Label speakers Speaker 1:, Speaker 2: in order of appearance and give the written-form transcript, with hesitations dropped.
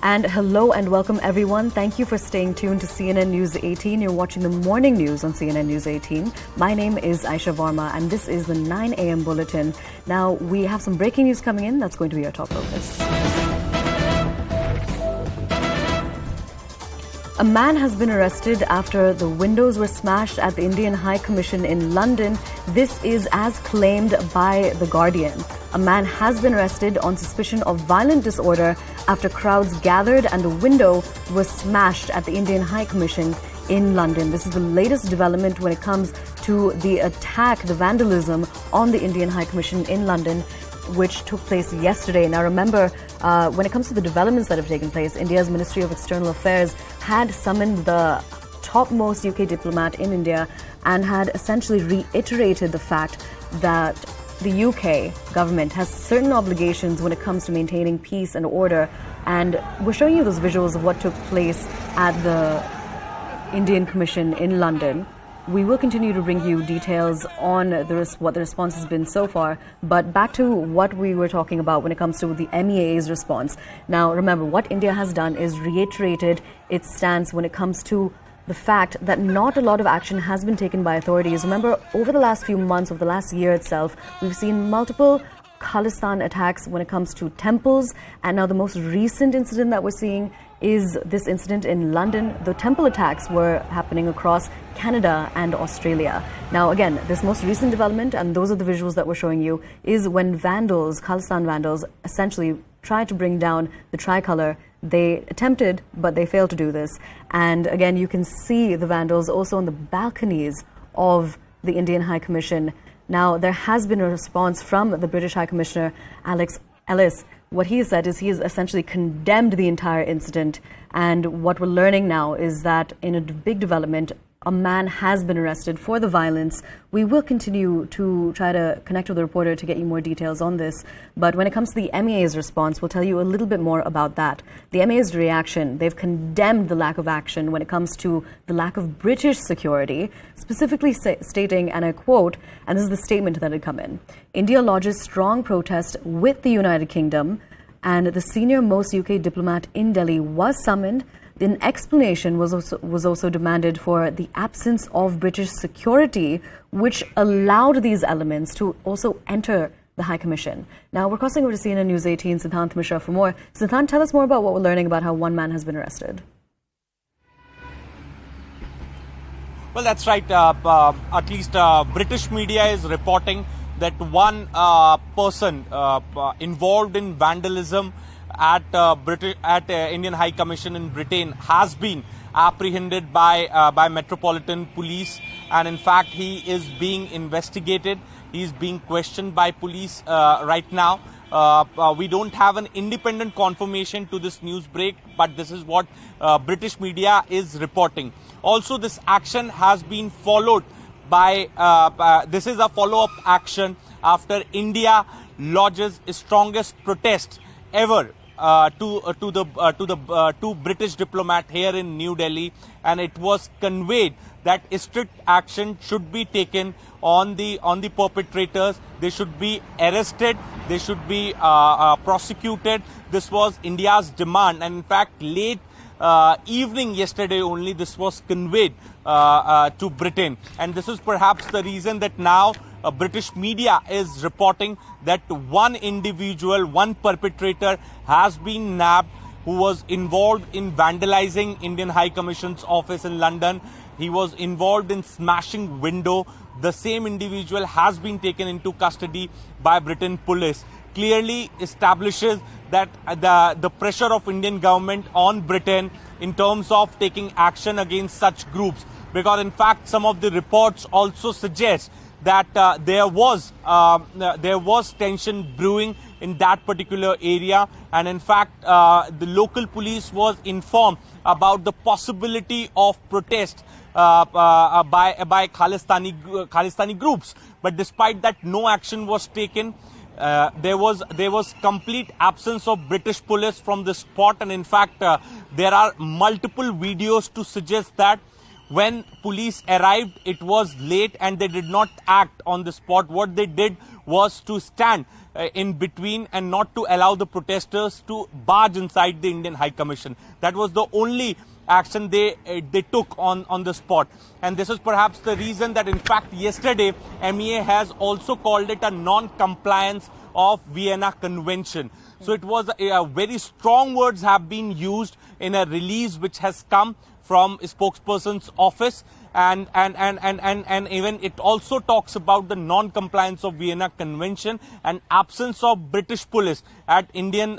Speaker 1: And hello and welcome everyone. Thank you for staying tuned to CNN News 18. You're watching the morning news on CNN News 18. My name is Aisha Varma and this is the 9 a.m. bulletin. Now we have some breaking news coming in. That's going to be our top focus. A man has been arrested after the windows were smashed at the Indian High Commission in London. This is as claimed by The Guardian. A man has been arrested on suspicion of violent disorder after crowds gathered and the window was smashed at the Indian High Commission in London. This is the latest development when it comes to the attack, the vandalism on the Indian High Commission in London, which took place yesterday. Now remember, when it comes to the developments that have taken place, India's Ministry of External Affairs had summoned the topmost UK diplomat in India and had essentially reiterated the fact that the UK government has certain obligations when it comes to maintaining peace and order. And we're showing you those visuals of what took place at the Indian Commission in London. We will continue to bring you details on what the response has been so far. But back to what we were talking about when it comes to the MEA's response. Now, remember, what India has done is reiterated its stance when it comes to the fact that not a lot of action has been taken by authorities. Remember, over the last few months, over the last year itself, we've seen multiple Khalistan attacks when it comes to temples. And now the most recent incident that we're seeing is this incident in London. The temple attacks were happening across Canada and Australia. Now, again, this most recent development, and those are the visuals that we're showing you, is when vandals, Khalistan vandals, essentially tried to bring down the tricolour. They attempted, but they failed to do this. And again, you can see the vandals also on the balconies of the Indian High Commission. Now, there has been a response from the British High Commissioner, Alex Ellis. What he said is he has essentially condemned the entire incident. And what we're learning now is that in a big development, a man has been arrested for the violence. We will continue to try to connect with the reporter to get you more details on this. But when it comes to the MEA's response, we'll tell you a little bit more about that. The MEA's reaction, they've condemned the lack of action when it comes to the lack of British security, specifically stating, and I quote, and this is the statement that had come in, India lodges strong protest with the United Kingdom, and the senior most UK diplomat in Delhi was summoned. An explanation was also demanded for the absence of British security, which allowed these elements to also enter the High Commission. Now, we're crossing over to CNN News 18, Siddhant Mishra for more. Siddhant, tell us more about what we're learning about how one man has been arrested.
Speaker 2: Well, that's right. At least British media is reporting that one person involved in vandalism at Indian High Commission in Britain has been apprehended by Metropolitan Police, and in fact he is being investigated. He is being questioned by police right now. We don't have an independent confirmation to this news break, but this is what British media is reporting. Also, this action has been followed by this is a follow-up action after India lodges its strongest protest ever to British diplomat here in New Delhi, and it was conveyed that strict action should be taken on the perpetrators. They should be arrested. They should be prosecuted. This was India's demand, and in fact, late evening yesterday only this was conveyed to Britain, and this is perhaps the reason that now British media is reporting that one individual, one perpetrator has been nabbed who was involved in vandalizing Indian High Commission's office in London. He was involved in smashing window. The same individual has been taken into custody by Britain police. Clearly establishes that the pressure of Indian government on Britain in terms of taking action against such groups. Because in fact, some of the reports also suggest that there was tension brewing in that particular area, and in fact the local police was informed about the possibility of protest by Khalistani groups, but despite that no action was taken. There was complete absence of British police from the spot, and in fact there are multiple videos to suggest that when police arrived, it was late and they did not act on the spot. What they did was to stand in between and not to allow the protesters to barge inside the Indian High Commission. That was the only action they took on the spot. And this is perhaps the reason that in fact yesterday MEA has also called it a non-compliance of Vienna Convention. So it was very strong words have been used in a release which has come from a spokesperson's office, and even it also talks about the non-compliance of Vienna Convention and absence of British police at Indian